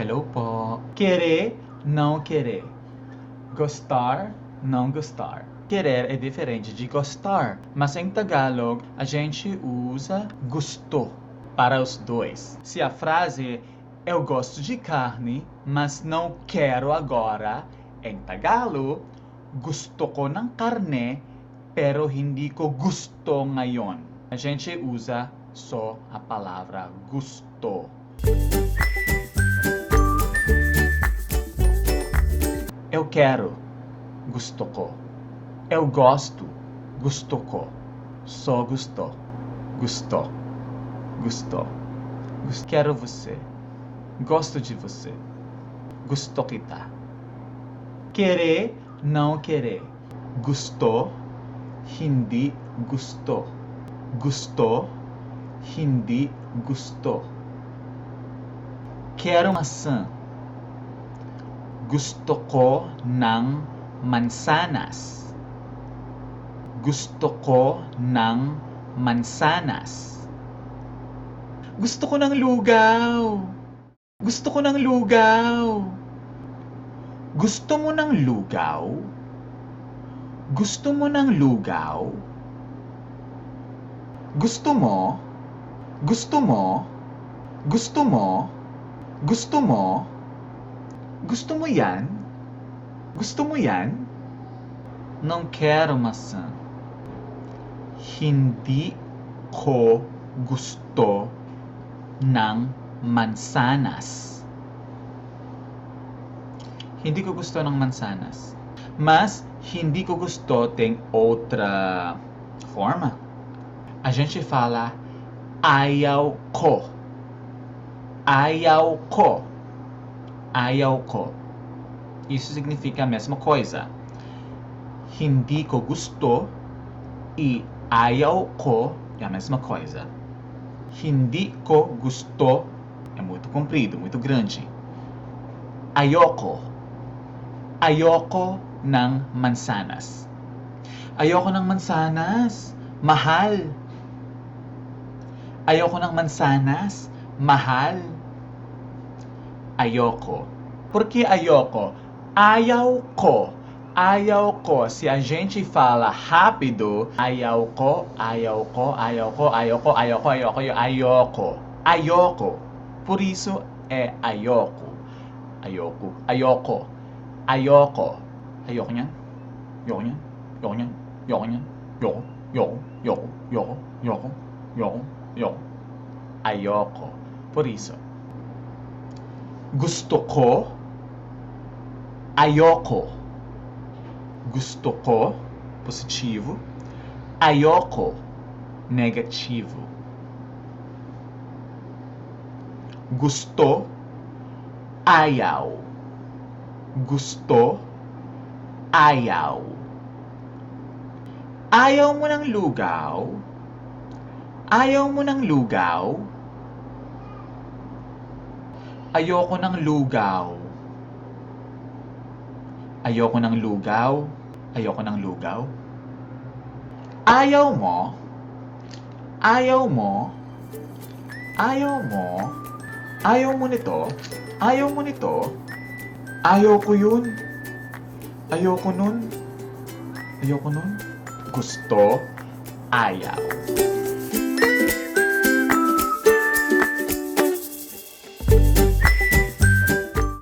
Hello po. Querer, não querer. Gostar, não gostar. Querer é diferente de gostar, mas em Tagalog a gente usa gusto para os dois. Se a frase é eu gosto de carne, mas não quero agora, em Tagalog, gusto ko ng karne, pero hindi ko gusto ngayon. A gente usa só a palavra gusto. Eu quero, gusto ko. Eu gosto, gusto ko. Só gusto. Gusto. Gusto. Quero você. Gosto de você. Gusto kita. Querer, não querer. Gusto, hindi gusto. Gusto, hindi gusto. Quero maçã. Gusto ko ng mansanas. Gusto ko ng mansanas. Gusto ko ng lugaw. Gusto ko ng lugaw. Gusto mo ng lugaw? Gusto mo ng lugaw? Gusto mo? Gusto mo? Gusto mo? Gusto mo? Gusto mo yan? Gusto mo yan? Não quero maçã. Hindi ko gusto ng mansanas. Hindi ko gusto ng mansanas. Mas hindi ko gusto tem outra forma. A gente fala ayaw ko. Ayaw ko. Ayaw ko. Isso significa a mesma coisa. Hindi ko gusto e ayaw ko é a mesma coisa. Hindi ko gusto é muito comprido, muito grande. Ayoko. Ayoko ng mansanas. Ayoko ng mansanas. Mahal. Ayoko ng mansanas. Mahal. Ayoko. Por que ayoko? Ayaw ko. Ayaw ko. Se a gente fala rápido, ayaw ko, ayaw ko, ayaw ko, ayaw ko, ayaw ko, ayaw ko, ayoko. Ayoko. Por isso é ayoko. Ayoko. Ayoko. Ayoko. Ayoko niyan. Ayoko niyan. Ayoko niyan. Ayoko niyan. Ayoko. Ayoko. Ayoko. Ayoko. Ayoko. Ayoko. Ayoko. Ayoko. Por isso. Gusto ko. Ayoko. Gusto ko, positivo. Ayoko, negativo. Gusto, ayaw. Gusto, ayaw. Ayaw mo ng lugaw? Ayaw mo ng lugaw? Ayoko ng lugaw. Ayoko ng lugaw. Ayoko ng lugaw. Ayaw mo. Ayaw mo. Ayaw mo. Ayaw mo nito. Ayaw mo nito. Ayaw ko yun. Ayoko nun. Ayoko nun. Gusto. Ayaw.